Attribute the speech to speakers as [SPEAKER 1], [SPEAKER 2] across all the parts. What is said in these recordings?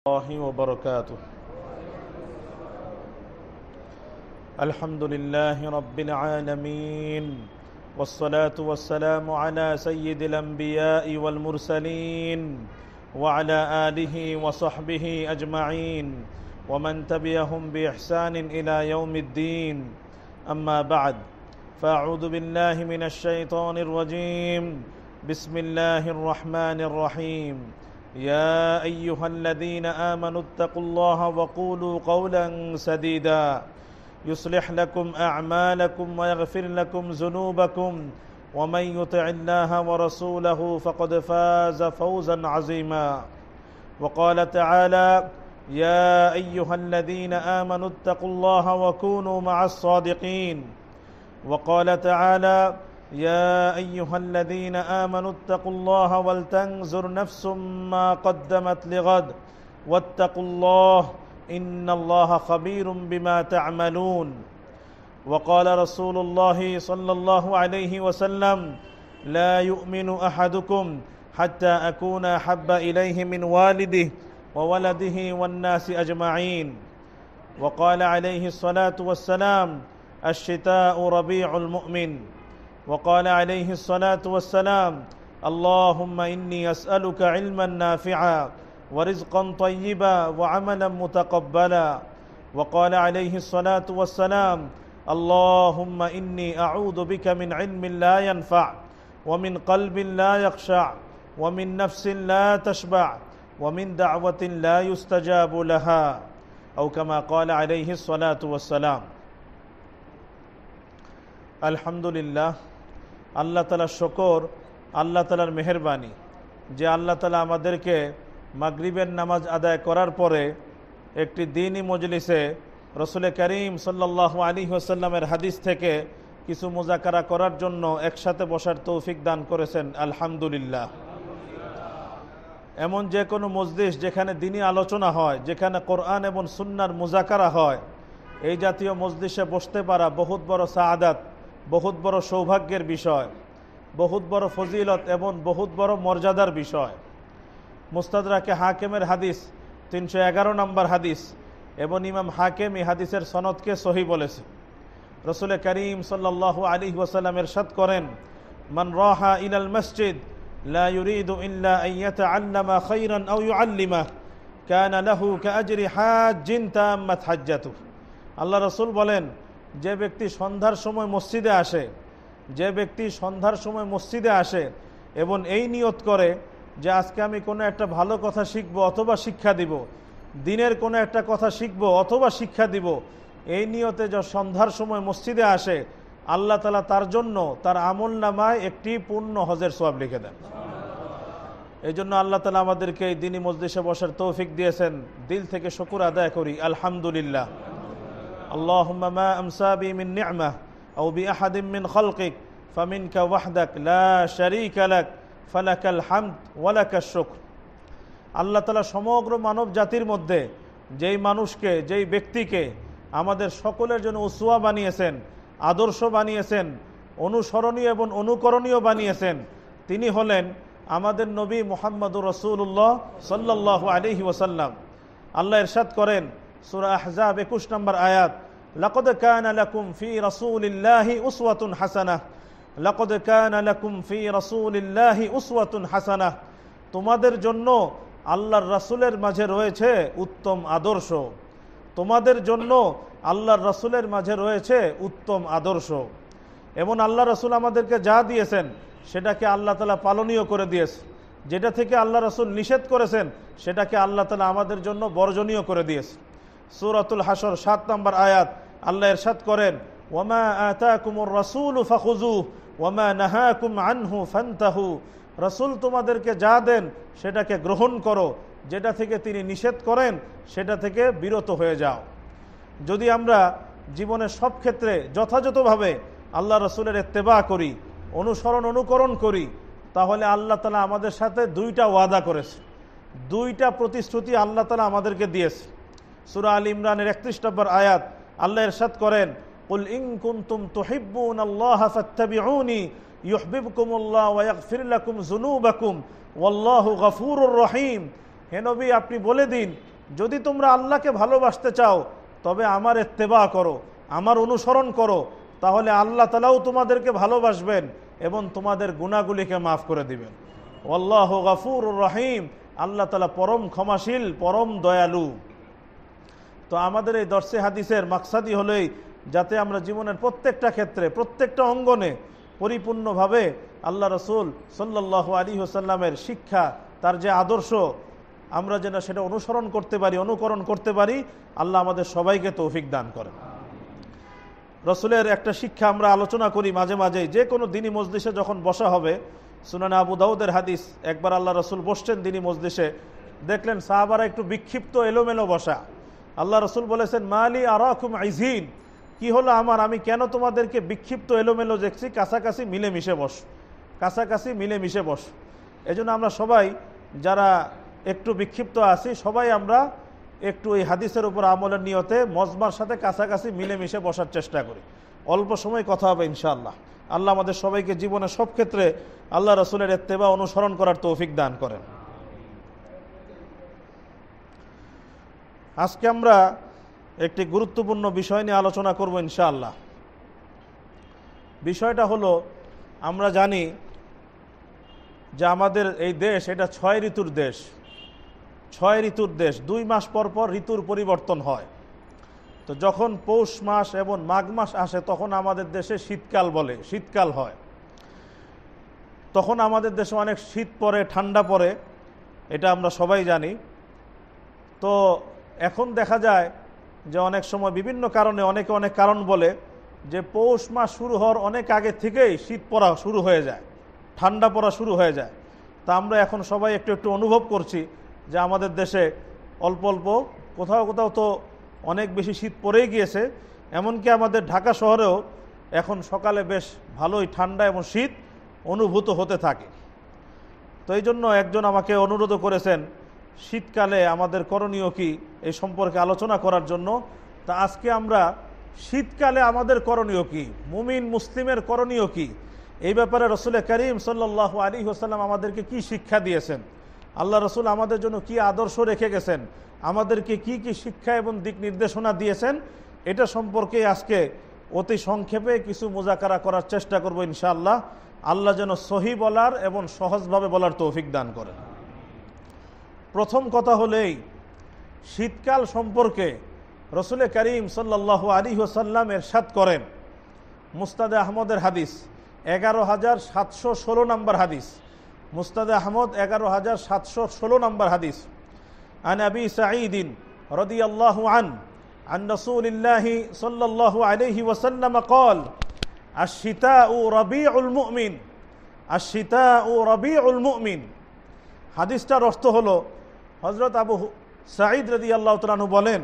[SPEAKER 1] الله وبركاته. الحمد لله رب العالمين، والصلاة والسلام على سيد الأنبياء والمرسلين وعلى آله وصحبه أجمعين ومن تبعهم بإحسان إلى يوم الدين. أما بعد، فأعوذ بالله من الشيطان الرجيم. بسم الله الرحمن الرحيم. يا أيها الذين آمنوا اتقوا الله وقولوا قولا سديدا يصلح لكم أعمالكم ويغفر لكم ذنوبكم ومن يطع الله ورسوله فقد فاز فوزا عظيما. وقال تعالى: يا أيها الذين آمنوا اتقوا الله وكونوا مع الصادقين. وقال تعالى: يا أيها الذين آمنوا اتقوا الله ولتنظر نفس ما قدمت لغد واتقوا الله إن الله خبير بما تعملون. وقال رسول الله صلى الله عليه وسلم: لا يؤمن أحدكم حتى أكون أحب إليه من والده وولده والناس أجمعين. وقال عليه الصلاة والسلام: الشتاء ربيع المؤمن. وقال عليه الصلاة والسلام: اللهم إني أسألك علما نافعا ورزقا طيبا وعملا متقبلا. وقال عليه الصلاة والسلام: اللهم إني أعوذ بك من علم لا ينفع ومن قلب لا يخشع ومن نفس لا تشبع ومن دعوة لا يستجاب لها، أو كما قال عليه الصلاة والسلام. আলহামদুলিল্লাহ, আল্লাহ তাআলার শুকর, আল্লাহ তাআলার মেহেরবানি যে আল্লাহ তাআলা আমাদেরকে মাগরিবের নামাজ আদায় করার পরে একটি দ্বীনি মজলিসে রসুল করিম সাল্লাল্লাহু আলাইহি ওয়াসাল্লামের হাদিস থেকে কিছু মুযাকারা করার জন্য একসাথে বসার তৌফিক দান করেছেন। আলহামদুলিল্লাহ। এমন যে কোনো মজলিস যেখানে দ্বীনি আলোচনা হয়, যেখানে কোরআন এবং সুন্নাহর মুযাকারা হয়, এই জাতীয় মজলিসে বসতে পারা বহুত বড় সাআদাত, বহুত বড় সৌভাগ্যের বিষয়, বহুত বড় ফজিলত এবং বহুত বড় মর্যাদার বিষয়। মুস্তাদরাকে হাকিমের হাদিস 311 নম্বর হাদিস, এবং ইমাম হাকিম এই হাদিসের সনদকে সহি বলেছে। রসুল করিম সাল্লাল্লাহু আলাইহি ওয়াসাল্লাম ইরশাদ করেন: মান রাহা ইলাল মসজিদ লা ইউরিদু ইল্লা আন ইয়াতাআল্লামা খায়রান আও ইউআল্লিমা কানা লাহু কাআজরি হাজ্জিন তাম্মাত হাজ্জাতুহু। আল্লাহ রসুল বলেন, যে ব্যক্তি সন্ধ্যার সময় মসজিদে আসে, যে ব্যক্তি সন্ধ্যার সময় মসজিদে আসে এবং এই নিয়ত করে যে আজকে আমি কোনো একটা ভালো কথা শিখব অথবা শিক্ষা দিব, দিনের কোনো একটা কথা শিখব অথবা শিক্ষা দিব, এই নিয়তে যে সন্ধ্যার সময় মসজিদে আসে, আল্লাহ তাআলা তার জন্য তার আমলনামায় একটি পূর্ণ হজের সওয়াব লিখে দেন। এই জন্য আল্লাহ তাআলা আমাদেরকে এই দ্বীনি মজলিসে বসার তৌফিক দিয়েছেন। দিল থেকে শুকর আদায় করি, আলহামদুলিল্লাহ। اللهم ما أمسى بي من نعمة أو بأحد من خلقك فمنك وحدك لا شريك لك فلك الحمد ولك الشكر। আল্লাহ তাআলা সমগ্র মানব জাতির মধ্যে যেই মানুষকে, যেই ব্যক্তিকে আমাদের সকলের জন্য উসওয়া বানিয়েছেন, আদর্শ বানিয়েছেন, অনুসরণীয় এবং অনুকরণীয় বানিয়েছেন, তিনি হলেন আমাদের নবী মুহাম্মদুর রাসূলুল্লাহ সাল্লাল্লাহু আলাইহি ওয়াসাল্লাম। আল্লাহ ইরশাদ করেন সূরা আহজাব 21 নম্বর আয়াত: লাকাদ কানা লাকুম ফি রাসূলিল্লাহি উসওয়াতুন হাসানাহ, লাকাদ কানা লাকুম ফি রাসূলিল্লাহি উসওয়াতুন হাসানাহ। তোমাদের জন্য আল্লাহর রাসূলের মাঝে রয়েছে উত্তম আদর্শ, তোমাদের জন্য আল্লাহর রাসূলের মাঝে রয়েছে উত্তম আদর্শ। এবং আল্লাহ রাসূল আমাদেরকে যা দিয়েছেন সেটাকে আল্লাহ তাআলা পালনীয় করে দিয়েছে, যেটা থেকে আল্লাহ রাসূল নিষেধ করেছেন সেটাকে আল্লাহ তাআলা আমাদের জন্য বর্জনীয় করে দিয়েছে। সূরাতুল হাশর 7 নম্বর আয়াত আল্লাহ ইরশাদ করেন: ওয়ামা আতাকুমুর রাসূলু ফাখুযুহু ওয়ামা নাহাকুম আনহু ফান্তাহু। রাসূল তোমাদেরকে যা দেন সেটাকে গ্রহণ করো, যেটা থেকে তিনি নিষেধ করেন সেটা থেকে বিরত হয়ে যাও। যদি আমরা জীবনের সব ক্ষেত্রে যথাযথভাবে আল্লাহ রাসূলের ইত্তেবা করি, অনুকরণ করি, তাহলে আল্লাহ তাআলা আমাদের সাথে দুইটা ওয়াদা করেছে, দুইটা প্রতিশ্রুতি আল্লাহ তাআলা আমাদেরকে দিয়েছে। সূরা আল ইমরানের 31 নম্বর আয়াত আল্লাহ ইরশাদ করেন: কুল ইন কুনতুম তুহিব্বুনাল্লাহা ফাত্তাবিউনি ইউহিব্বুকুমুল্লাহ ওয়া ইয়াগফির লাকুম যুনুবাকুম ওয়াল্লাহু গফুরুর রহিম। হে নবী, আপনি বলে দিন যদি তোমরা আল্লাহকে ভালোবাসতে চাও তবে আমার ইত্তেবা করো, আমার অনুসরণ করো, তাহলে আল্লাহ তাআলাও তোমাদেরকে ভালোবাসবেন এবং তোমাদের গুনাহগুলিকে মাফ করে দিবেন। আল্লাহু গফুরুর রহিম, আল্লাহ তাআলা পরম ক্ষমাশীল, পরম দয়ালু। তো আমাদের এই দর্সে হাদিসের মাকসাদই হলোই যাতে আমরা জীবনের প্রত্যেকটা ক্ষেত্রে, প্রত্যেকটা অঙ্গনে পরিপূর্ণভাবে আল্লাহ রসুল সাল্লাল্লাহু আলাইহি ওয়াসাল্লামের শিক্ষা, তার যে আদর্শ, আমরা যেন সেটা অনুসরণ করতে পারি, অনুকরণ করতে পারি। আল্লাহ আমাদের সবাইকে তৌফিক দান করেন। রসুলের একটা শিক্ষা আমরা আলোচনা করি মাঝে মাঝে, যে কোনো দিনী মজলিসে যখন বসা হবে। সুনানে আবু দাউদের হাদিস, একবার আল্লাহ রসুল বসছেন দিনী মজলিসে, দেখলেন সাহাবারা একটু বিক্ষিপ্ত, এলোমেলো বসা। আল্লাহ রসুল বলেছেন, মালি আরাকুম আইজিন, কি হলো আমার, আমি কেন তোমাদেরকে বিক্ষিপ্ত এলোমেলো দেখছি, কাছাকাছি মিলেমিশে বস, কাছাকাছি মিলেমিশে বস। এজন্য আমরা সবাই যারা একটু বিক্ষিপ্ত আছি, সবাই আমরা একটু এই হাদিসের উপর আমলের নিয়তে মজমার সাথে কাছাকাছি মিলেমিশে বসার চেষ্টা করি। অল্প সময় কথা হবে ইনশাআল্লাহ। আল্লাহ আমাদের সবাইকে জীবনের সব ক্ষেত্রে আল্লাহ রসুলের ইত্তেবা অনুসরণ করার তৌফিক দান করেন। আজকে আমরা একটি গুরুত্বপূর্ণ বিষয় নিয়ে আলোচনা করব ইনশাআল্লাহ। বিষয়টা হলো, আমরা জানি যে আমাদের এই দেশ, এটা 6 ঋতুর দেশ। 6 ঋতুর দেশ, 2 মাস পর পর ঋতুর পরিবর্তন হয়। তো যখন পৌষ মাস এবং মাঘ মাস আসে, তখন আমাদের দেশে শীতকাল বলে, শীতকাল হয়। তখন আমাদের দেশে অনেক শীত পড়ে, ঠান্ডা পড়ে, এটা আমরা সবাই জানি। তো এখন দেখা যায় যে অনেক সময় বিভিন্ন কারণে, অনেকে অনেক কারণ বলে যে পৌষ মাস শুরু হওয়ার অনেক আগে থেকেই শীত পড়া শুরু হয়ে যায়, ঠান্ডা পড়া শুরু হয়ে যায়। তা আমরা এখন সবাই একটু একটু অনুভব করছি যে আমাদের দেশে অল্প অল্প, কোথাও কোথাও তো অনেক বেশি শীত পড়েই গিয়েছে। এমনকি আমাদের ঢাকা শহরেও এখন সকালে বেশ ভালোই ঠান্ডা এবং শীত অনুভূত হতে থাকে। তো এই জন্য একজন আমাকে অনুরোধ করেছেন শীতকালে আমাদের করণীয় কি, এই সম্পর্কে আলোচনা করার জন্য। তা আজকে আমরা শীতকালে আমাদের করণীয় কি, মুমিন মুসলিমের করণীয় কি, এই ব্যাপারে রসুল করিম সাল্লাল্লাহু আলাইহি ওয়াসাল্লাম আমাদেরকে কি শিক্ষা দিয়েছেন, আল্লাহ রসুল আমাদের জন্য কি আদর্শ রেখে গেছেন, আমাদেরকে কি কি শিক্ষা এবং দিক নির্দেশনা দিয়েছেন, এটা সম্পর্কে আজকে অতি সংক্ষেপে কিছু মুজাকারা করার চেষ্টা করব ইনশাআল্লাহ। আল্লাহ যেন সহি বলার এবং সহজভাবে বলার তৌফিক দান করেন। প্রথম কথা হলেই, শীতকাল সম্পর্কে রসুল করিম সাল্লাল্লাহু আলাইহি ওয়াসাল্লাম ইরশাদ করেন, মুসনাদে আহমদের হাদিস 11,716 নম্বর হাদিস, মুসনাদে আহমদ 11,716 নম্বর হাদিস। আন আবি সাঈদ রাদিয়াল্লাহু আন রাসূলিল্লাহি সাল্লাল্লাহু আলাইহি ওয়াসাল্লাম قال الشتاء ربيع المؤمن الشتاء ربيع المؤمن। হাদিসটার অর্থ হলো, হযরত আবু সাঈদ রাদিয়াল্লাহু তাআলা আনহু বলেন,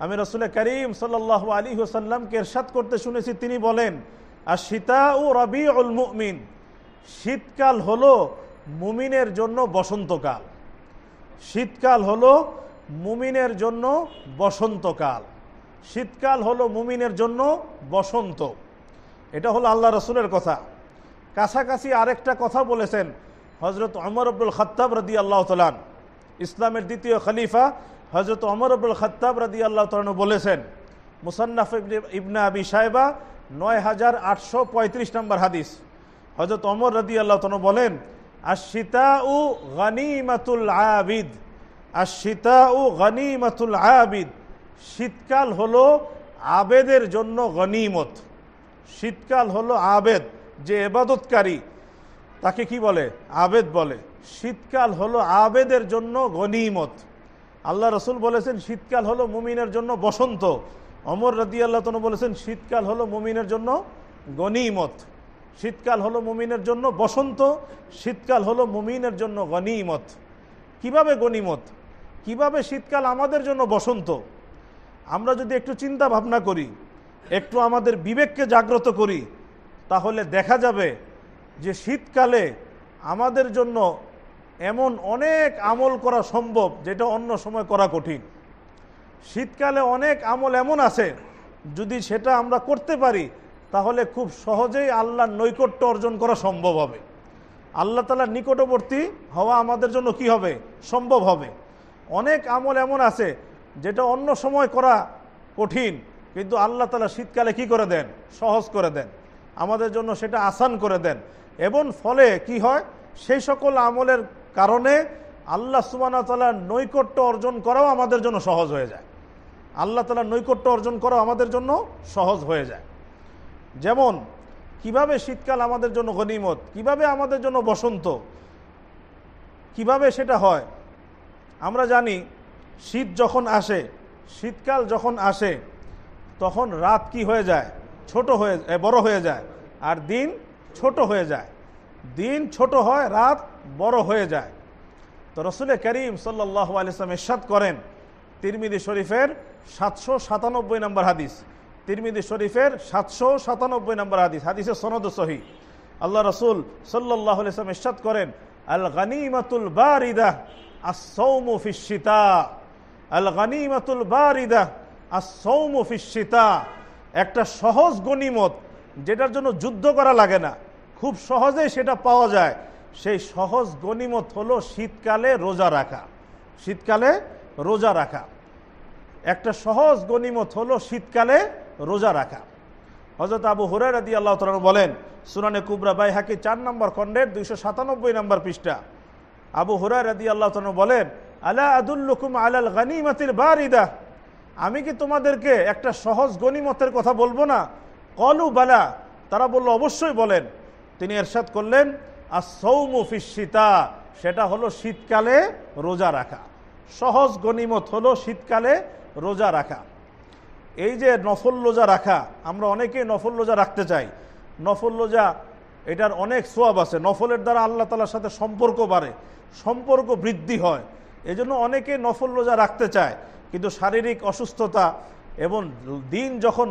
[SPEAKER 1] আমি রাসূল করিম সাল্লাল্লাহু আলাইহি ওয়াসাল্লামকে ইরশাদ করতে শুনেছি, তিনি বলেন, আশ-শিতাউ রাবিউল মুমিন, শীতকাল হলো মুমিনের জন্য বসন্তকাল। শীতকাল হলো মুমিনের জন্য বসন্তকাল। শীতকাল হলো মুমিনের জন্য বসন্ত। এটা হলো আল্লাহ রসুলের কথা। কাছাকাছি আরেকটা কথা বলেছেন হযরত ওমর ইবনুল খাত্তাব রাদিয়াল্লাহু তাআলা, ইসলামের দ্বিতীয় খলিফা হযরত ওমর ইবনুল খাত্তাব রাদিয়াল্লাহু তাআলা বলেছেন, মুসান্নাফ ইবনে আবি শায়বা 9835 নম্বর হাদিস। হযরত ওমর রাদিয়াল্লাহু তাআলা বলেন, আশ-শিতাউ গনিমাতুল আবিদ, আশ-শিতাউ গনিমাতুল আবিদ, শীতকাল হলো আবেদের জন্য গনিমত। শীতকাল হলো আবেদ, যে ইবাদতকারী তাকে কি বলে, আবেদ বলে। শীতকাল হলো আবেদের জন্য গনিমত। আল্লাহ রসুল বলেছেন শীতকাল হলো মুমিনের জন্য বসন্ত। ওমর রাদিয়াল্লাহু তাআলা বলেছেন শীতকাল হলো মুমিনের জন্য গনিমত। শীতকাল হলো মুমিনের জন্য বসন্ত, শীতকাল হলো মুমিনের জন্য গনিমত। কিভাবে গনিমত, কিভাবে শীতকাল আমাদের জন্য বসন্ত? আমরা যদি একটু চিন্তা ভাবনা করি, একটু আমাদের বিবেককে জাগ্রত করি, তাহলে দেখা যাবে যে শীতকালে আমাদের জন্য এমন অনেক আমল করা সম্ভব যেটা অন্য সময় করা কঠিন। শীতকালে অনেক আমল এমন আছে, যদি সেটা আমরা করতে পারি তাহলে খুব সহজেই আল্লাহর নৈকট্য অর্জন করা সম্ভব হবে। আল্লাহ তাআলার নিকটবর্তী হওয়া আমাদের জন্য কি হবে, সম্ভব হবে। অনেক আমল এমন আছে যেটা অন্য সময় করা কঠিন, কিন্তু আল্লাহ তাআলা শীতকালে কি করে দেন? সহজ করে দেন, আমাদের জন্য সেটা আসান করে দেন। এবং ফলে কি হয়, সেই সকল আমলের কারণে আল্লাহ সুবহানাহু ওয়া তাআলার নৈকট্য অর্জন করাও আমাদের জন্য সহজ হয়ে যায়। আল্লাহ তাআলার নৈকট্য অর্জন করাও আমাদের জন্য সহজ হয়ে যায়। যেমন কিভাবে শীতকাল আমাদের জন্য গনিমত, কিভাবে আমাদের জন্য বসন্ত, কিভাবে সেটা হয়। আমরা জানি শীত যখন আসে, শীতকাল যখন আসে, তখন রাত কি হয়ে যায়? বড় হয়ে যায়, আর দিন ছোট হয়ে যায়। দিন ছোট হয়, রাত বড় হয়ে যায়। তো রসুল করিম সাল্লাল্লাহু আলাইহি ওয়াসাল্লাম ইরশাদ করেন, তিরমিজি শরীফের 797 নম্বর হাদিস, তিরমিজি শরীফের 797 নম্বর হাদিস, হাদিসের সনদ সহিহ। আল্লাহ রসুল সাল্লাল্লাহু আলাইহি ওয়াসাল্লাম ইরশাদ করেন, আল গনিমাতুল বারিদা আস-সাওমু ফিশ শিতা, আল গনিমাতুল বারিদা আস-সাওমু ফিশ শিতা। একটা সহজ গনিমত, যেটার জন্য যুদ্ধ করা লাগে না, খুব সহজেই সেটা পাওয়া যায়, সেই সহজ গনিমত হলো শীতকালে রোজা রাখা। শীতকালে রোজা রাখা একটা সহজ গনিমত হলো শীতকালে রোজা রাখা। হযরত আবু হুরায়রা রাদিয়াল্লাহু তাআলা বলেন, সুনানে কুবরা বাইহাকি 4 নম্বর খণ্ডের 297 নম্বর পৃষ্ঠা, আবু হুরায়রা রাদিয়াল্লাহু তাআলা বলেন, আলা আদুল্লুকুম আলাল গনিমাতিল বারিদা, আমি কি তোমাদেরকে একটা সহজ গনিমতের কথা বলবো না? ক্বালু বালা, তারা বলল অবশ্যই বলেন। তিনি ইরশাদ করলেন, আস-সাওমু ফিশ শিতা, সেটা হলো শীতকালে রোজা রাখা। সহজ গনিমত হলো শীতকালে রোজা রাখা। এই যে নফল রোজা রাখা, আমরা অনেকেই নফল রোজা রাখতে চাই। নফল রোজা, এটার অনেক সওয়াব আছে। নফলের দ্বারা আল্লাহ তাআলার সাথে সম্পর্ক বাড়ে, সম্পর্ক বৃদ্ধি হয়। এজন্য অনেকে নফল রোজা রাখতে চায়, কিন্তু শারীরিক অসুস্থতা এবং দিন যখন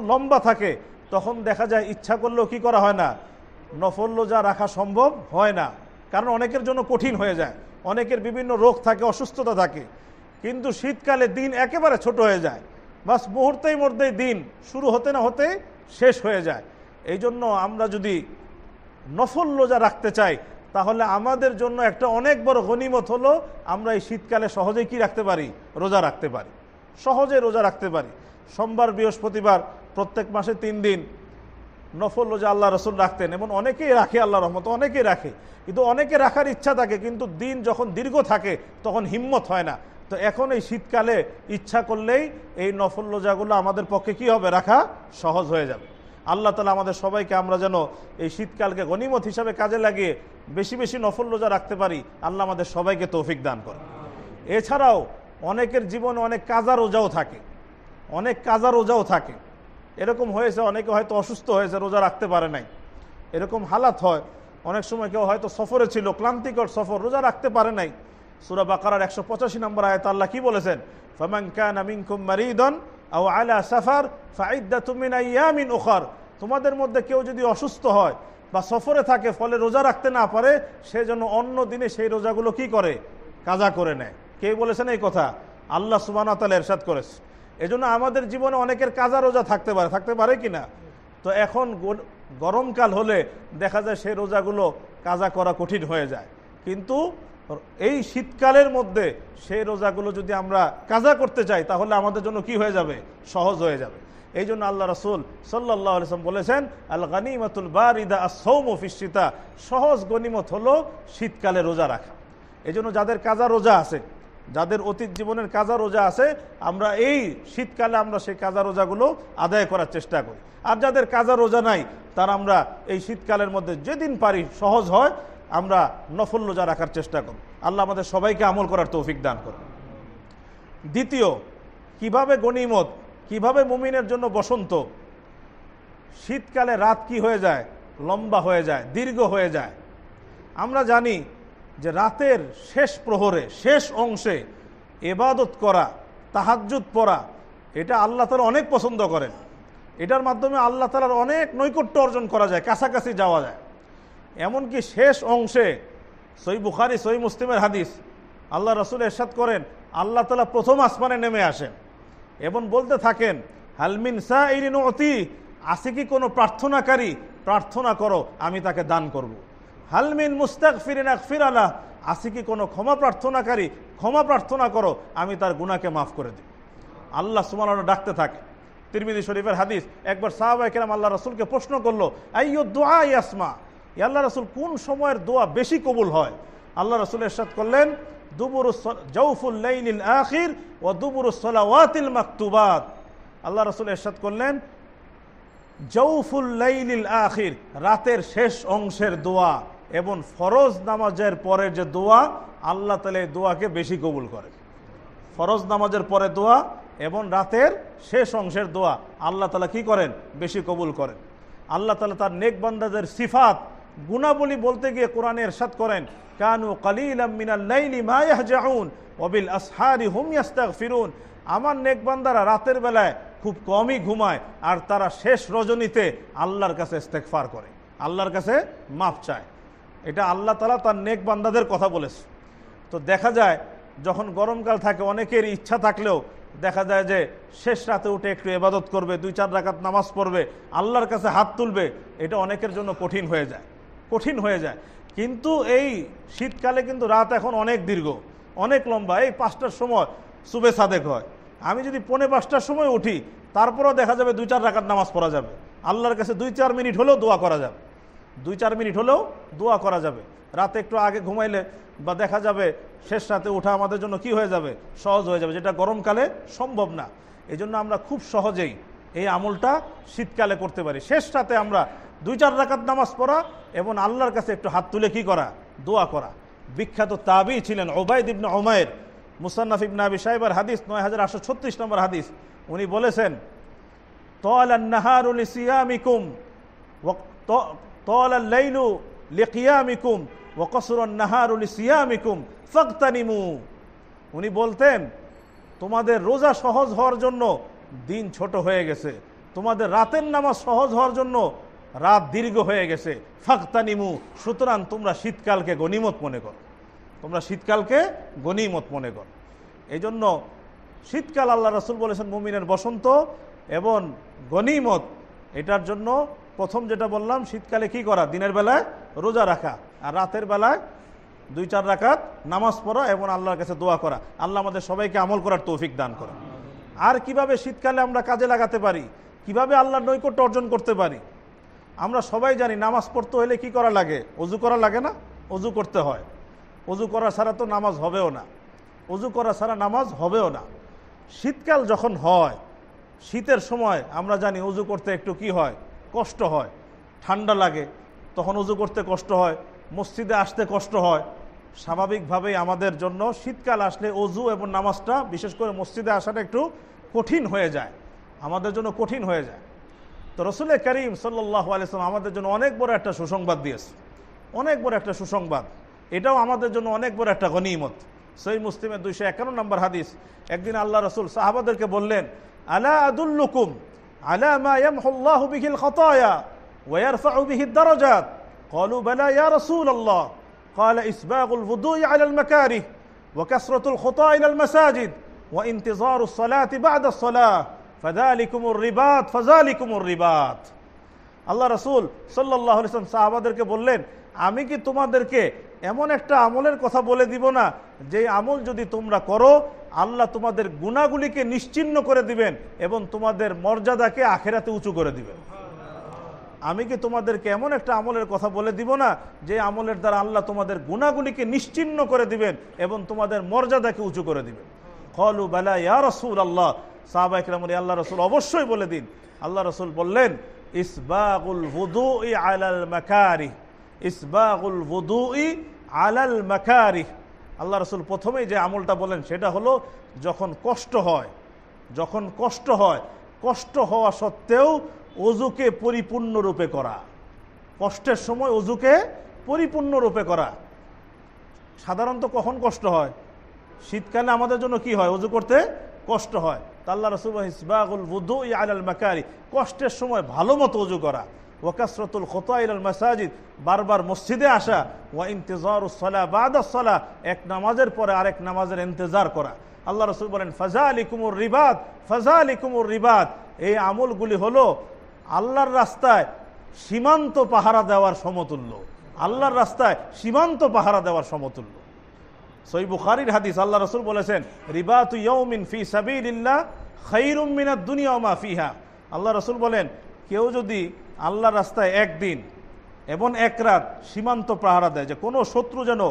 [SPEAKER 1] লম্বা থাকে তখন দেখা যায় ইচ্ছা করলেও কি করা হয় না, নফল রোজা রাখা সম্ভব হয় না। কারণ অনেকের জন্য কঠিন হয়ে যায়, অনেকের বিভিন্ন রোগ থাকে, অসুস্থতা থাকে। কিন্তু শীতকালে দিন একেবারে ছোট হয়ে যায়, বাস মুহূর্তের মধ্যেই দিন শুরু হতে না হতে শেষ হয়ে যায়। এই জন্য আমরা যদি নফল রোজা রাখতে চাই, তাহলে আমাদের জন্য একটা অনেক বড় গনিমত হলো আমরা এই শীতকালে সহজেই কি রাখতে পারি? রোজা রাখতে পারি, সহজে রোজা রাখতে পারি। সোমবার, বৃহস্পতিবার, প্রত্যেক মাসে 3 দিন নফল রোজা আল্লাহ রসুল রাখতেন, এবং অনেকেই রাখে, আল্লাহ রহমত অনেকেই রাখে। কিন্তু অনেকে রাখার ইচ্ছা থাকে, কিন্তু দিন যখন দীর্ঘ থাকে তখন হিম্মত হয় না। তো এখন এই শীতকালে ইচ্ছা করলেই এই নফল রোজাগুলো আমাদের পক্ষে কি হবে? রাখা সহজ হয়ে যাবে। আল্লাহ তাআলা আমাদের সবাইকে, আমরা যেন এই শীতকালকে গনিমত হিসাবে কাজে লাগিয়ে বেশি বেশি নফল রোজা রাখতে পারি, আল্লাহ আমাদের সবাইকে তৌফিক দান করে। এছাড়াও অনেকের জীবনে অনেক কাজা রোজাও থাকে। এরকম হয়েছে, অনেকে হয়তো অসুস্থ হয়েছে, রোজা রাখতে পারে নাই, এরকম হালাত হয়। অনেক সময় কেউ হয়তো সফরে ছিল, ক্লান্তিকর সফর, রোজা রাখতে পারে নাই। সূরা বাকারার 185 নম্বর আয়াতে আল্লাহ কি বলেছেন? ফামান কানা মিনকুম মারিদান আও আলা সাফার ফাইদ্দাতুম মিন আইয়ামিন উখার। তোমাদের মধ্যে কেউ যদি অসুস্থ হয় বা সফরে থাকে, ফলে রোজা রাখতে না পারে, সে যেন অন্য দিনে সেই রোজাগুলো কি করে? কাজা করে নেয়। কে বলেছেন এই কথা? আল্লাহ সুবহানাহু ওয়া তাআলা ইরশাদ করেছে। এজন্য আমাদের জীবনে অনেকের কাজা রোজা থাকতে পারে কি না? তো এখন গরমকাল হলে দেখা যায় সেই রোজাগুলো কাজা করা কঠিন হয়ে যায়। কিন্তু এই শীতকালের মধ্যে সেই রোজাগুলো যদি আমরা কাজা করতে চাই, তাহলে আমাদের জন্য কি হয়ে যাবে? সহজ হয়ে যাবে। এই জন্য আল্লাহ রাসূল সাল্লাল্লাহু আলাইহি ওয়াসাল্লাম বলেছেন, আল গনিমাতুল বারিদা আস-সাওমু ফিশ শিতা, সহজ গনিমত হলো শীতকালে রোজা রাখা। এই জন্য যাদের কাজা রোজা আছে, যাদের অতীত জীবনের কাজা রোজা আছে, আমরা এই শীতকালে আমরা সেই কাজা রোজাগুলো আদায় করার চেষ্টা করি। আর যাদের কাজা রোজা নাই, তারা আমরা এই শীতকালের মধ্যে যেদিন পারি, সহজ হয়, আমরা নফল রোজা রাখার চেষ্টা করি। আল্লাহ আমাদের সবাইকে আমল করার তৌফিক দান করুন। দ্বিতীয়, কিভাবে গনিমত, কিভাবে মুমিনের জন্য বসন্ত। শীতকালে রাত কি হয়ে যায়? লম্বা হয়ে যায়, দীর্ঘ হয়ে যায়। আমরা জানি যে রাতের শেষ প্রহরে, শেষ অংশে ইবাদত করা, তাহাজ্জুদ পড়া, এটা আল্লাহ তাআলা অনেক পছন্দ করেন। এটার মাধ্যমে আল্লাহ তাআলার অনেক নৈকট্য অর্জন করা যায়, কাছাকাছি যাওয়া যায়। এমনকি শেষ অংশে, সহিহ বুখারী, সহিহ মুসলিমের হাদিস, আল্লাহ রাসূল ইরশাদ করেন, আল্লাহ তাআলা প্রথম আসমানে নেমে আসেন এবং বলতে থাকেন, হালমিন সাইরিন উতি, আছে কি কোনো প্রার্থনাকারী? প্রার্থনা করো, আমি তাকে দান করব। হালমিন মুস্তাগফিরিন আগফির আলাহ, আছে কি কোনো ক্ষমা প্রার্থনাকারী? ক্ষমা প্রার্থনা করো, আমি তার গুনাহকে মাফ করে দিই। আল্লাহ সুবহানাহু ওয়া তাআলা ডাকতে থাকে। তিরমিজি শরীফের হাদিস, একবার সাহাবায়ে কেরাম আল্লাহ রাসূলকে প্রশ্ন করলো, আইয়ুদ দুআ ইয়াসমা, ইয়া আল্লাহ রাসূল কোন সময়ের দোয়া বেশি কবুল হয়? আল্লাহ রাসূল ইরশাদ করলেন, জাওফুল লাইলিল আখির ওয়া দুবুরুস সালাওয়াতিল মাকতুবাত। আল্লাহ রাসূল ইরশাদ করলেন, জাওফুল লাইলিল আখির, রাতের শেষ অংশের দোয়া এবং ফরজ নামাজের পরে যে দোয়া, আল্লাহ তাআলা এই দোয়াকে বেশি কবুল করে। ফরজ নামাজের পরে দোয়া এবং রাতের শেষ অংশের দোয়া আল্লাহ তাআলা কি করেন? বেশি কবুল করেন। আল্লাহ তাআলা তার নেক বান্দাদের সিফাত গুণাবলী বলতে গিয়ে কোরআনে ইরশাদ করেন, কানু কালিলাম মিনাল লাইলি মা ইয়াহজাউন ওয়া বিল আসহারি হুম ইস্তাগফিরুন। আমার নেক বান্দারা রাতের বেলায় খুব কমই ঘুমায় আর তারা শেষ রজনীতে আল্লাহর কাছে ইস্তেগফার করে, আল্লাহর কাছে মাফ চায়। এটা আল্লাহ তাআলা তার নেক বান্দাদের কথা বলেছে। তো দেখা যায় যখন গরমকাল থাকে, অনেকের ইচ্ছা থাকলেও দেখা যায় যে শেষ রাতে উঠে একটু ইবাদত করবে, 2-4 রাকাত নামাজ পড়বে, আল্লাহর কাছে হাত তুলবে, এটা অনেকের জন্য কঠিন হয়ে যায়, কঠিন হয়ে যায়। কিন্তু এই শীতকালে কিন্তু রাত এখন অনেক দীর্ঘ, অনেক লম্বা। এই 5টার সময় সুবে সাদেক হয়, আমি যদি 4:45টার সময় উঠি, তারপরেও দেখা যাবে 2-4 রাকাত নামাজ পড়া যাবে, আল্লাহর কাছে 2-4 মিনিট হলেও দোয়া করা যাবে, 2-4 মিনিট হলেও দোয়া করা যাবে। রাতে একটু আগে ঘুমাইলে বা দেখা যাবে শেষ রাতে ওঠা আমাদের জন্য কি হয়ে যাবে? সহজ হয়ে যাবে, যেটা গরমকালে সম্ভব না। এই জন্য আমরা খুব সহজেই এই আমলটা শীতকালে করতে পারি। শেষ রাতে আমরা 2-4 রাকাত নামাজ পড়া এবং আল্লাহর কাছে একটু হাত তুলে কি করা? দোয়া করা। বিখ্যাত তাবী ছিলেন উবাইদ ইবনে উমাইর, মুসান্নাফ ইবনে আবি শাইবার হাদিস 9836 নম্বর হাদিস। উনি বলেছেন, তালান নাহারু লিসিয়ামিকুম ওয়া তালাল লাইলু লিকিয়ামিকুম ওয়া কাসরান নাহারু লিসিয়ামিকুম ফাগতানিমু। উনি বলতেন, তোমাদের রোজা সহজ হওয়ার জন্য দিন ছোট হয়ে গেছে, তোমাদের রাতের নামাজ সহজ হওয়ার জন্য রাত দীর্ঘ হয়ে গেছে, ফাগতানিমু, সুতরাং তোমরা শীতকালকে গনিমত মনে করো, তোমরা শীতকালকে গনিমত মনে করো। এই জন্য শীতকাল আল্লাহ রাসূল বলেছেন মুমিনের বসন্ত এবং গনিমত। এটার জন্য প্রথম যেটা বললাম, শীতকালে কি করা? দিনের বেলায় রোজা রাখা আর রাতের বেলায় 2-4 রাকাত নামাজ পড়া এবং আল্লাহর কাছে দোয়া করা। আল্লাহ আমাদের সবাইকে আমল করার তৌফিক দান করে। আর কিভাবে শীতকালে আমরা কাজে লাগাতে পারি, কিভাবে আল্লাহর নৈকট্য অর্জন করতে পারি? আমরা সবাই জানি নামাজ পড়তে হলে কি করা লাগে? অজু করা লাগে না? অজু করতে হয়। অজু করা ছাড়া তো নামাজ হবেও না, অজু করা ছাড়া নামাজ হবেও না। শীতকাল যখন হয়, শীতের সময় আমরা জানি অজু করতে একটু কি হয়? কষ্ট হয়, ঠান্ডা লাগে, তখন অজু করতে কষ্ট হয়, মসজিদে আসতে কষ্ট হয়। স্বাভাবিকভাবেই আমাদের জন্য শীতকাল আসলে অজু এবং নামাজটা, বিশেষ করে মসজিদে আসাটা একটু কঠিন হয়ে যায়, আমাদের জন্য কঠিন হয়ে যায়। তো রাসূল করিম সাল্লাল্লাহু আলাইহি ওয়াসাল্লাম আমাদের জন্য অনেক বড় একটা সুসংবাদ দিয়েছে, অনেক বড় একটা সুসংবাদ। এটাও আমাদের জন্য অনেক বড় একটা গনিমত। সহিহ মুসলিমের 251 নম্বর হাদিস। একদিন আল্লাহ রাসূল সাহাবাদেরকে বললেন, আলা আদুল্লুকুম আলা মা ইয়ামহুল্লাহু বিহিল খাতায়া ওয়া ইয়ারফাউ বিহিদ দারাজাত? ক্বালু বালা ইয়া রাসূলুল্লাহ। قال إسباغ الوضوء على المكاره وكثرة الخطى إلى المساجد وانتظار الصلاة بعد الصلاة فذلكم الرباط فذلكم الرباط। আল্লাহ রাসূল সাল্লাল্লাহু আলাইহি ওয়াসাল্লাম সাহাবাদেরকে বললেন, আমি কি তোমাদেরকে এমন একটা আমলের কথা বলে দিব না, যে আমল যদি তোমরা করো আল্লাহ তোমাদের গুনাহগুলিকে নিশ্চিহ্ন করে দিবেন এবং তোমাদের মর্যাদাকে আখিরাতে উঁচু করে দিবেন। আমি কি তোমাদেরকে এমন একটা আমলের কথা বলে দিব না, যে আমলের দ্বারা আল্লাহ তোমাদের গুনাহগুলিকে নিশ্চিহ্ন করে দিবেন এবং তোমাদের মর্যাদাকে উঁচু করে দিবেন। ক্বালু বালা ইয়া রাসূলুল্লাহ। সাহাবায়ে কেরাম বললেন, আল্লাহ রাসূল অবশ্যই বলে দিন। আল্লাহ রাসূল বললেন, ইসবাগুল wudu'i আলাল মাকারিহ, ইসবাগুল wudu'i আলাল মাকারিহ। আল্লাহ রাসূল প্রথমেই যে আমলটা বলেন সেটা হলো, যখন কষ্ট হয়, যখন কষ্ট হয়, কষ্ট হওয়া সত্ত্বেও ওযুকে পরিপূর্ণরূপে করা, কষ্টের সময় ওযুকে পরিপূর্ণরূপে করা। সাধারণত কখন কষ্ট হয়? শীতকালে আমাদের জন্য কি হয়? ওযু করতে কষ্ট হয়। তা আল্লাহ রাসূল ইসবাগুল wudu'i আলাল মাকারিহ, কষ্টের সময় ভালো মতো ওযু করা। ওয়া কাসরাতুল খুতা ইলাল মাসাজিদ, বারবার মসজিদে আসা। ওয়া ইন্তিজারুস সালাহ বাদাস সালাহ, এক নামাজের পরে আরেক নামাজের ইন্তজার করা। আল্লাহ রাসূল বলেন, ফাযালিকুমুর রিবাত, ফাযালিকুমুর রিবাত। এই আমলগুলি হলো আল্লাহর রাস্তায় সীমান্ত পাহারা দেওয়ার সমতুল্য, আল্লাহর রাস্তায় সীমান্ত পাহারা দেওয়ার সমতুল্য। সহিহ বুখারীর হাদিস, আল্লাহ রাসূল বলেছেন রিবাতু ইয়াউমিন ফি সাবিলিল্লাহ খায়রুম মিনাদ দুনিয়া ওয়া মা ফিহা। আল্লাহ রাসূল বলেন, কেউ যদি আল্লাহর রাস্তায় একদিন এবং এক রাত সীমান্ত পাহারা দেয়, যে কোনো শত্রু যেন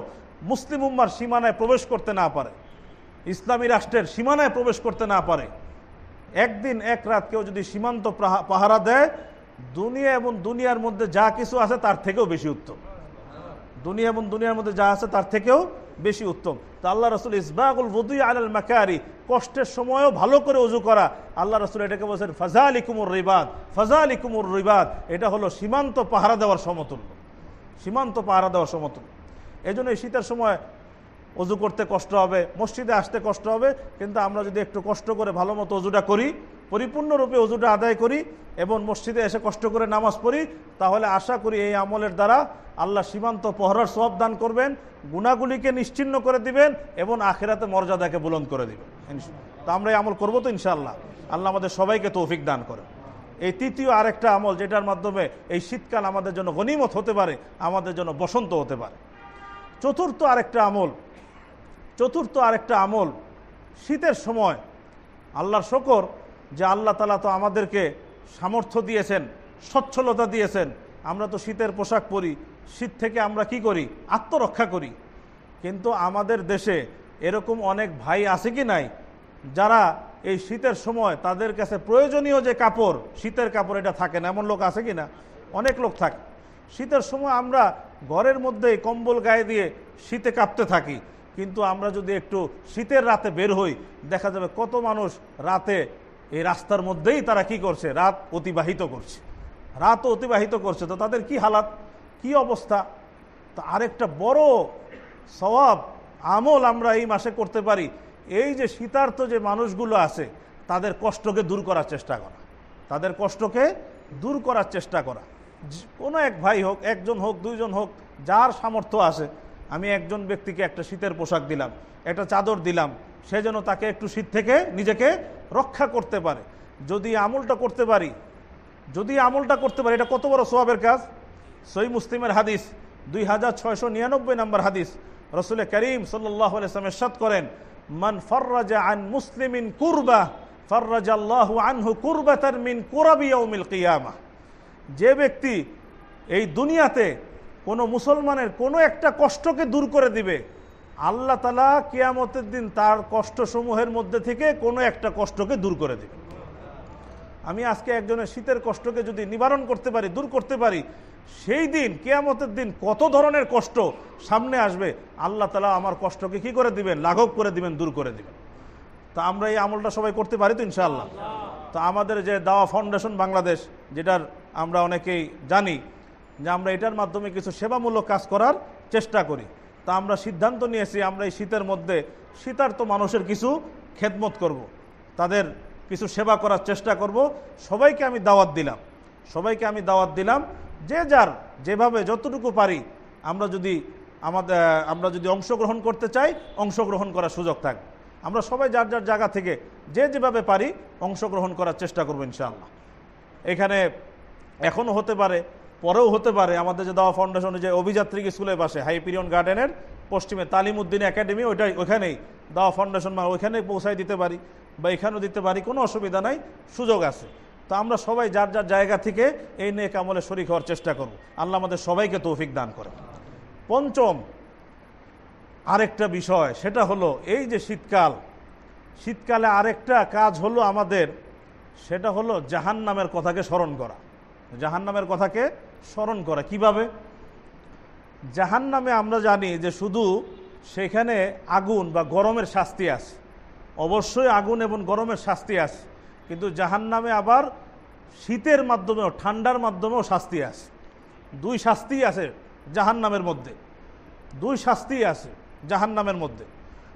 [SPEAKER 1] মুসলিম উম্মার সীমানায় প্রবেশ করতে না পারে, ইসলামী রাষ্ট্রের সীমানায় প্রবেশ করতে না পারে, একদিন এক রাত কেউ যদি সীমান্ত পাহারা দেয়, দুনিয়া এবং দুনিয়ার মধ্যে যা কিছু আছে তার থেকেও বেশি উত্তম। দুনিয়া এবং দুনিয়ার মধ্যে যা আছে তার থেকেও বেশি উত্তম। তো আল্লাহ রাসূল ইসবাগুল ওযুই আলাল মাকারি, কষ্টের সময়ও ভালো করে ওযু করা, আল্লাহ রাসূল এটাকে বলেছেন ফাযালিকুমুর রিবাদ, ফাযালিকুমুর রিবাদ। এটা হলো সীমান্ত পাহারা দেওয়ার সমতুল্য, সীমান্ত পাহারা দেওয়ার সমতুল্য। এই জন্য এই শীতের সময় ওযু করতে কষ্ট হবে, মসজিদে আসতে কষ্ট হবে, কিন্তু আমরা যদি একটু কষ্ট করে ভালো মতো ওযুটা করি, পরিপূর্ণরূপে ওযুটা আদায় করি এবং মসজিদে এসে কষ্ট করে নামাজ পড়ি, তাহলে আশা করি এই আমলের দ্বারা আল্লাহ সীমান্ত পহরার সওয়াব দান করবেন, গুনাহগুলিকে নিশ্চিহ্ন করে দিবেন এবং আখিরাতে মর্যাদাকে বুলন্দ করে দিবেন। তো আমরা এই আমল করবো তো ইনশাআল্লাহ। আল্লাহ আমাদের সবাইকে তৌফিক দান করেন। এই তৃতীয় আরেকটা আমল, যেটার মাধ্যমে এই শীতকাল আমাদের জন্য গনিমত হতে পারে, আমাদের জন্য বসন্ত হতে পারে। চতুর্থ আরেকটা আমল শীতের সময়, আল্লাহর শকর যে আল্লাহ তাআলা তো আমাদেরকে সামর্থ্য দিয়েছেন, সচ্ছলতা দিয়েছেন। আমরা তো শীতের পোশাক পরি, শীত থেকে আমরা কি করি? আত্মরক্ষা করি। কিন্তু আমাদের দেশে এরকম অনেক ভাই আছে কি নাই, যারা এই শীতের সময় তাদের কাছে প্রয়োজনীয় যে কাপড়, শীতের কাপড়, এটা থাকে না, এমন লোক আছে কি না? অনেক লোক থাকে। শীতের সময় আমরা ঘরের মধ্যেই কম্বল গায়ে দিয়ে শীতে কাঁপতে থাকি, কিন্তু আমরা যদি একটু শীতের রাতে বের হই, দেখা যাবে কত মানুষ রাতে এই রাস্তার মধ্যেই তারা কি করছে? রাত অতিবাহিত করছে। তো তাদের কি হালাত, কি অবস্থা? তো আরেকটা বড় সওয়াব আমল আমরা এই মাসে করতে পারি, এই যে শীতার্ত যে মানুষগুলো আছে তাদের কষ্টকে দূর করার চেষ্টা করা। কোনো এক ভাই হোক, একজন হোক, দুইজন হোক, যার সামর্থ্য আছে, আমি একজন ব্যক্তিকে একটা শীতের পোশাক দিলাম, একটা চাদর দিলাম, সে যেন তাকে একটু শীত থেকে নিজেকে রক্ষা করতে পারে। যদি আমলটা করতে পারি, এটা কত বড় সওয়াবের কাজ। সহিহ মুসলিমের হাদিস 2699 নম্বর হাদিস, রাসূল করিম সাল্লাল্লাহু আলাইহি ওয়াসাল্লাম ইরশাদ করেন, মান ফাররাজা আন মুসলিমিন কুরবা ফাররাজাল্লাহু আনহু কুরবাতান মিন কুরাবি ইয়াউমিল কিয়ামাহ। যে ব্যক্তি এই দুনিয়াতে কোনো মুসলমানের কোনো একটা কষ্টকে দূর করে দিবে, আল্লাহ তাআলা কিয়ামতের দিন তার কষ্টসমূহের মধ্যে থেকে কোনো একটা কষ্টকে দূর করে দিবে। আমি আজকে একজনের শীতের কষ্টকে যদি নিবারণ করতে পারি, দূর করতে পারি, সেই দিন কিয়ামতের দিন কত ধরনের কষ্ট সামনে আসবে, আল্লাহ তাআলা আমার কষ্টকে কি করে দিবেন? লাঘব করে দিবেন, দূর করে দিবেন। তো আমরা এই আমলটা সবাই করতে পারি তো ইনশাআল্লাহ। তো আমাদের যে দাওয়া ফাউন্ডেশন বাংলাদেশ, যেটার আমরা অনেকেই জানি যে আমরা এটার মাধ্যমে কিছু সেবামূলক কাজ করার চেষ্টা করি। তা আমরা সিদ্ধান্ত নিয়েছি আমরা এই শীতের মধ্যে শীতার্ত মানুষের কিছু খেদমত করব, তাদের কিছু সেবা করার চেষ্টা করব। সবাইকে আমি দাওয়াত দিলাম যে যার যেভাবে যতটুকু পারি, আমরা যদি অংশগ্রহণ করতে চাই, অংশগ্রহণ করার সুযোগ থাকবে। আমরা সবাই যার যার জায়গা থেকে যে যেভাবে পারি অংশগ্রহণ করার চেষ্টা করবো ইনশাআল্লাহ। এখানে এখনও হতে পারে, পরেও হতে পারে। আমাদের যে দাওয়া ফাউন্ডেশন, যে অভিযাত্রিক স্কুলের পাশে হাইপিরিয়ন গার্ডেনের পশ্চিমে তালিমউদ্দিন একাডেমি, ওইখানেই দাওয়া ফাউন্ডেশন, ওইখানেই পৌঁছায় দিতে পারি বা এখানেও দিতে পারি, কোনো অসুবিধা নাই, সুযোগ আছে। তো আমরা সবাই যার যার জায়গা থেকে এই নেক আমলে শরীক হওয়ার চেষ্টা করব। আল্লাহ আমাদের সবাইকে তৌফিক দান করেন। পঞ্চম আরেকটা বিষয়, সেটা হলো এই যে শীতকালে আরেকটা কাজ হলো আমাদের, সেটা হলো জাহান্নামের কথাকে স্মরণ করা। কিভাবে? জাহান্নামে আমরা জানি যে শুধু সেখানে আগুন বা গরমের শাস্তি আছে, অবশ্যই আগুন এবং গরমের শাস্তি আছে, কিন্তু জাহান্নামে আবার শীতের মাধ্যমেও ঠান্ডার মাধ্যমেও শাস্তি আছে। দুই শাস্তি আছে জাহান্নামের মধ্যে,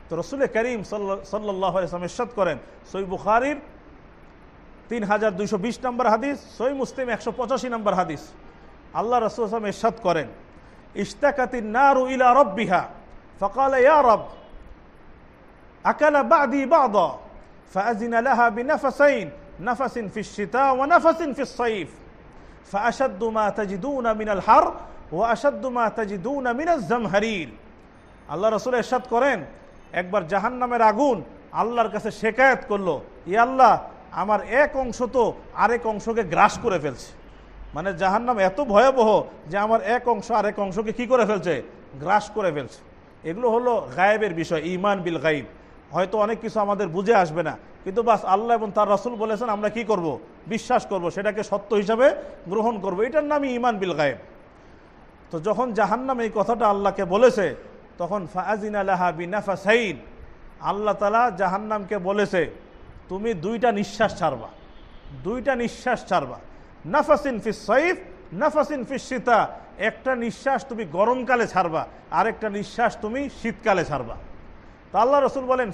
[SPEAKER 1] তো রাসূল করিম সাল্লাল্লাহু আলাইহি ওয়াসাল্লাম ইরশাদ করেন, সহিহ বুখারীর 3220 নম্বর হাদিস, সহিহ মুসলিম 185 নম্বর হাদিস, আল্লাহ রাসূল সাল্লাল্লাহু আলাইহি ওয়াসাল্লাম ইরশাদ করেন, ইশতাকাতিন নারু ইলা রাব্বিহা ফাকালা ইয়া রাব আকালা বা'দি বা'দা ফাআযিনা লাহা বিনাফসাইন নাফাসিন ফিশ শিতা ওয়া নাফাসিন ফিস সাইফ ফাআশাদ্দু মা তাজিদুনা মিনাল হার ওয়া আশাদ্দু মা তাজিদুনা মিনাজ জামহারির। আল্লাহ রাসূল ইরশাদ করেন, একবার জাহান্নামের আগুন আল্লাহর কাছে শেকায়াত করলো, ইয়া আল্লাহ, আমার এক অংশ তো আরেক অংশকে গ্রাস করে ফেলছে। মানে জাহান্নাম এত ভয়াবহ যে আমার এক অংশ আরেক অংশকে কি করে ফেলছে, গ্রাস করে ফেলছে। এগুলো হলো গায়েবের বিষয়, ঈমান বিল গাইব। হয়তো অনেক কিছু আমাদের বুঝে আসবে না, কিন্তু বাস আল্লাহ এবং তার রাসূল বলেছেন আমরা কি করব, বিশ্বাস করব, সেটাকে সত্য হিসাবে গ্রহণ করব, এটার নামই ঈমান বিল গায়েব। তো যখন জাহান্নাম এই কথাটা আল্লাহকে বলেছে, তখন ফাআযিনা লাহা বিনাফাসাইন, আল্লাহ তাআলা জাহান্নামকে বলেছে তুমি দুইটা নিঃশ্বাস ছাড়বা, দুইটা নিঃশ্বাস ছাড়বা। নাফাসিন ফিস সাইফ নাফাসিন ফিস শীতা, একটা নিঃশ্বাস তুমি গরমকালে ছাড়বা, আরেকটা নিঃশ্বাস তুমি শীতকালে ছাড়বা। তা আল্লাহ রাসূল বলেন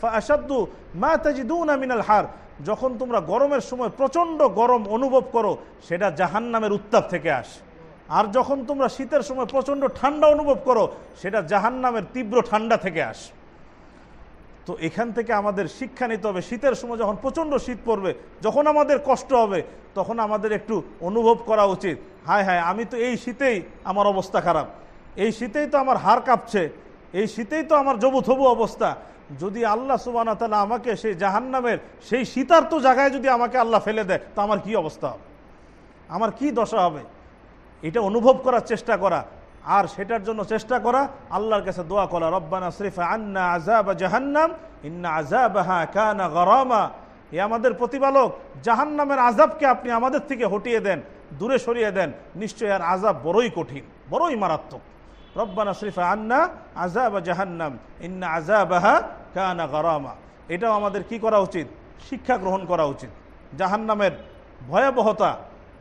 [SPEAKER 1] ফাআশাদ্দু মা তাজিদুনা মিনাল হার, যখন তোমরা গরমের সময় প্রচণ্ড গরম অনুভব করো সেটা জাহান্নামের উত্তাপ থেকে আসে, আর যখন তোমরা শীতের সময় প্রচণ্ড ঠান্ডা অনুভব করো সেটা জাহান্নামের তীব্র ঠান্ডা থেকে আসে। তো এখান থেকে আমাদের শিক্ষা নিতে হবে, শীতের সময় যখন প্রচণ্ড শীত পড়বে, যখন আমাদের কষ্ট হবে, তখন আমাদের একটু অনুভব করা উচিত, হায় হায় আমি তো এই শীতেই আমার অবস্থা খারাপ, এই শীতেই তো আমার হাড় কাঁপছে, এই শীতেই তো আমার জবুথবু অবস্থা। যদি আল্লাহ সুবহানাহু ওয়া তাআলা আমাকে সেই জাহান্নামের সেই শীতার্ত জায়গায় যদি আমাকে আল্লাহ ফেলে দেয়, তো আমার কি অবস্থা হবে, আমার কি দশা হবে, এটা অনুভব করার চেষ্টা করা, আর সেটার জন্য চেষ্টা করা, আল্লাহর কাছে দোয়া করা, রব্বানা সরিফ আন্না আযাবা জাহান্নাম ইন্না আযাবাহা কানা গরামা, এ আমাদের প্রতিপালক, জাহান্নামের আযাবকে আপনি আমাদের থেকে হটিয়ে দেন, দূরে সরিয়ে দেন, নিশ্চয় আর আযাব বড়ই কঠিন, বড়ই মারাত্মক। রব্বানা সরিফ আন্না আযাবা জাহান্নাম ইন্না আযাবাহা কানা গরামা, এটাও আমাদের কি করা উচিত, শিক্ষা গ্রহণ করা উচিত। জাহান্নামের ভয়াবহতা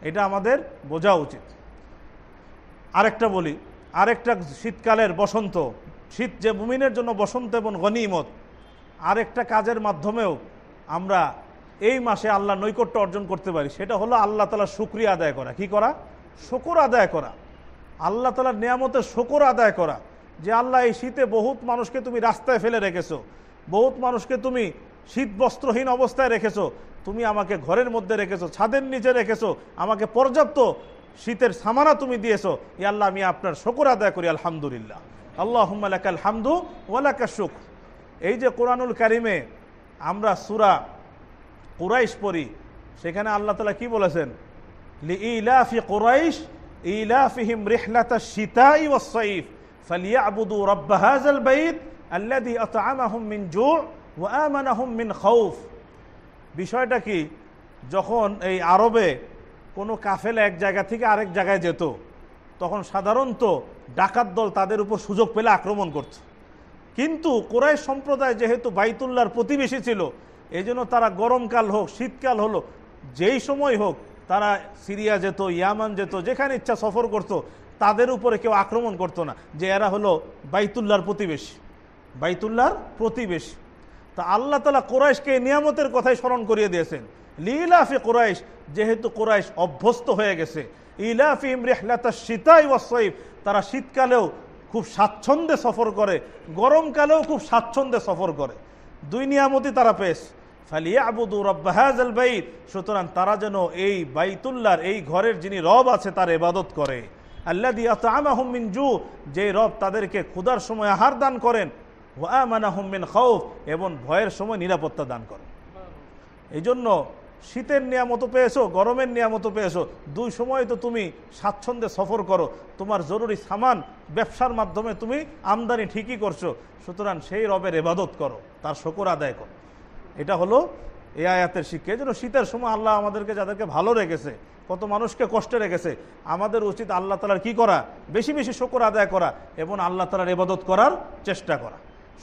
[SPEAKER 1] এটা আমাদের বোঝা উচিত। আরেকটা বলি, আরেকটা শীতকালের বসন্ত, শীত যে মুমিনের জন্য বসন্ত এবং গনিমত, আরেকটা কাজের মাধ্যমেও আমরা এই মাসে আল্লাহ নৈকট্য অর্জন করতে পারি, সেটা হলো আল্লাহ তাআলার শুকরিয়া আদায় করা। কি করা, শুকর আদায় করা, আল্লাহ তাআলার নিয়ামতের শুকর আদায় করা, যে আল্লাহ এই শীতে বহুত মানুষকে তুমি রাস্তায় ফেলে রেখেছো, বহুত মানুষকে তুমি শীত বস্ত্রহীন অবস্থায় রেখেছো, তুমি আমাকে ঘরের মধ্যে রেখেছো, ছাদের নিচে রেখেছো, আমাকে পর্যাপ্ত শীতের সামানা তুমি দিয়েছো, ইয়া আল্লাহ আমি আপনার শুকর আদায় করি, আলহামদুলিল্লাহ, আল্লাহুম্মা লাকাল হামদু ওয়া লাকাশ শুকর। এই যে কোরআনুল কারিমে আমরা সূরা কুরাইশ পড়ি, সেখানে আল্লাহ তাআলা কি বলেছেন, লিইলাফি কুরাইশ ইলাফিহিম রিহলাতাশ শিতাই ওয়াস সাইফ ফালিয়াবুদু রাব্ব হাযাল বাইত আল্লাযী আত'আমাহুম মিন জু' ওয়া আমানাহুম মিন খাউফ। বিষয়টা কি, যখন এই আরবে কোনো কাফেলা এক জায়গা থেকে আরেক জায়গায় যেত, তখন সাধারণত ডাকাত দল তাদের উপর সুযোগ পেলে আক্রমণ করত, কিন্তু কুরাইশ সম্প্রদায় যেহেতু বাইতুল্লাহর প্রতিবেশী ছিল, এই জন্য তারা গরমকাল হোক শীতকাল হলো যেই সময় হোক, তারা সিরিয়া যেত, ইয়ামান যেত, যেখানে ইচ্ছা সফর করত, তাদের উপরে কেউ আক্রমণ করতো না, যে এরা হলো বাইতুল্লাহর প্রতিবেশী, বাইতুল্লাহর প্রতিবেশী। তা আল্লাহ তাআলা কুরাইশকে নিয়ামতের কথাই স্মরণ করিয়ে দিয়েছেন, লিইলাফি কুরাইশ, যেহেতু কুরাইশ অভ্যস্ত হয়ে গেছে, ইলাফিহিম রিহলাতাশ শিতাই ওয়াস সাইফ, তারা শীতকালেও খুব স্বাচ্ছন্দ্যে সফর করে, গরমকালেও খুব স্বাচ্ছন্দ্যে সফর করে, দুই নিয়ামতই তারা পেয়েছে। ফালিয়াবুদু রাব্ব হাযাল বাইত, সুতরাং তারা যেন এই বাইতুল্লাহর এই ঘরের যিনি রব আছে তার ইবাদত করে, আল্লাযী আত'আমাহুম মিন জু', যে রব তাদেরকে ক্ষুধার সময় আহার দান করেন, ওয়া আমানাহুম মিন খাউফ, এবং ভয়ের সময় নিরাপত্তা দান করেন। এই জন্য শীতের নিয়ামত পেয়েছো, গরমের নিয়ামত পেয়েছো, দুই সময় তো তুমি স্বাচ্ছন্দ্যে সফর করো, তোমার জরুরি সামান ব্যবসার মাধ্যমে তুমি আমদানি ঠিকই করছো, সুতরাং সেই রবের ইবাদত করো, তার শুকর আদায় করো। এটা হলো এই আয়াতের শিক্ষা। এই জন্য শীতের সময় আল্লাহ আমাদেরকে যাদেরকে ভালো রেখেছে, কত মানুষকে কষ্টে রেখেছে, আমাদের উচিত আল্লাহ তাআলার কি করা, বেশি বেশি শুকর আদায় করা এবং আল্লাহ তাআলার ইবাদত করার চেষ্টা করা।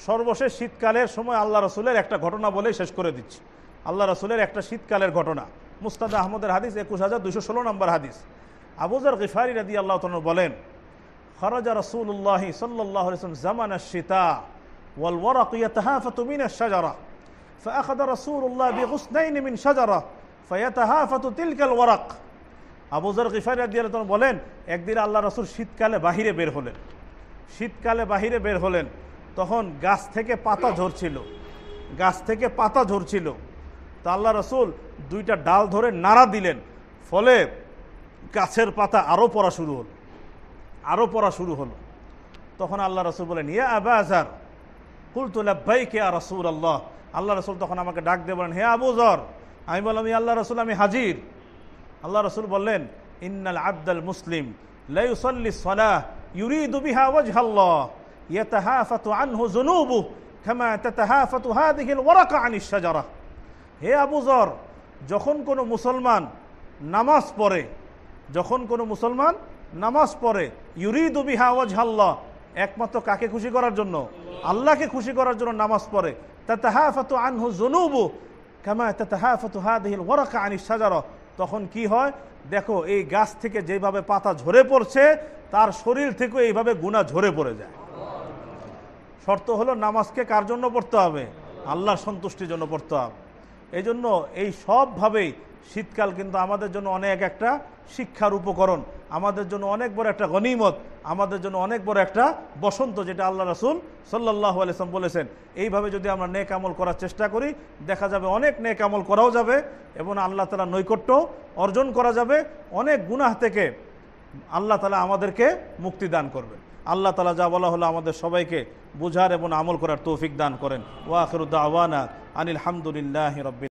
[SPEAKER 1] সর্বশেষ শীতকালের সময় আল্লাহ রাসূলের একটা ঘটনা বলে শেষ করে দিচ্ছি। আল্লাহ রাসূলের একটা শীতকালের ঘটনা, মুসনাদ আহমদের হাদিস 21216 নম্বর হাদিস। আবু যর গিফারি রাদিয়াল্লাহু তাআলা বলেন, খারাজা রাসূলুল্লাহ সাল্লাল্লাহু আলাইহি ওয়াসাল্লাম জামানাশ শিতা ওয়াল ওয়ারাক ইয়াতাহাফাতু মিনাশ শাজারা فأخذ رسول الله بغصنين من شجرة فيتهافت تلك الورق। আবু যর গিফারি রাদিয়াল্লাহু তাআলা বলেন, একদিন আল্লাহ রাসূল শীতকালে বাহিরে বের হলেন, শীতকালে বাহিরে বের হলেন, তখন গাছ থেকে পাতা ঝরছিল, গাছ থেকে পাতা ঝরছিল। তা আল্লাহ রাসূল দুইটা ডাল ধরে নাড়া দিলেন, ফলে গাছের পাতা আরও পড়া শুরু হলো, আরও পড়া শুরু হলো। তখন আল্লাহ রসুল বলেন, ইয়া আবা যর, কুলতু লাব্বাইকা ইয়া রাসূলুল্লাহ। আল্লাহ রসুল তখন আমাকে ডাক দিয়ে বলেন, হে আবু যর। আমি বললাম, ইয়া আল্লাহ রসুল, আমি হাজির। আল্লাহ রসুল বললেন, ইন্নাল আবদাল মুসলিম লা ইউসাল্লি সালাহ ইউরিদু বিহা ওয়াজহাল্লাহ ইয়াতাহাফাতু আনহু যুনুবুহু কামা তাতাহাফাতু হাযিহিল ওয়ারাকা আনিশ শাজারাহ। হে আবু যর, যখন কোনো মুসলমান নামাজ পড়ে, যখন কোনো মুসলমান নামাজ পড়ে, ইউরিদু বিহা ওয়াজহাল্লাহ, একমাত্র কাকে খুশি করার জন্য? আল্লাহকে খুশি করার জন্য নামাজ পড়ে। তাতাহাফাতু আনহু যুনুবুহু কামা তাতাহাফাতু হাযিহিল ওয়ারাকা আনিশ শাজারাহ, তখন কি হয়? দেখো, এই গাছ থেকে যেভাবে পাতা ঝরে পড়ছে, তার শরীর থেকে এইভাবে গুনাহ ঝরে পড়ে যায়। শর্ত হলো নামাজকে কার জন্য পড়তে হবে? আল্লাহর সন্তুষ্টির জন্য পড়তে হবে। এই জন্য এই সবভাবেই শীতকাল কিন্তু আমাদের জন্য অনেক একটা শিক্ষার উপকরণ, আমাদের জন্য অনেক বড় একটা গনিমত, আমাদের জন্য অনেক বড় একটা বসন্ত, যেটা আল্লাহ রাসূল সাল্লাল্লাহু আলাইহি ওয়াসাল্লাম বলেছেন। এইভাবে যদি আমরা নেক আমল করার চেষ্টা করি, দেখা যাবে অনেক নেক আমল করাও যাবে এবং আল্লাহ তাআলা নৈকট্য অর্জন করা যাবে। অনেক গুনাহ থেকে আল্লাহ তাআলা আমাদেরকে মুক্তি দান করবেন। আল্লাহ তাআলা যা বলা হলো আমাদের সবাইকে বুঝার এবং আমল করার তৌফিক দান করেন। ওয়া আখিরু দাওয়ানা আনিল হামদুলিল্লাহি রাব্বিল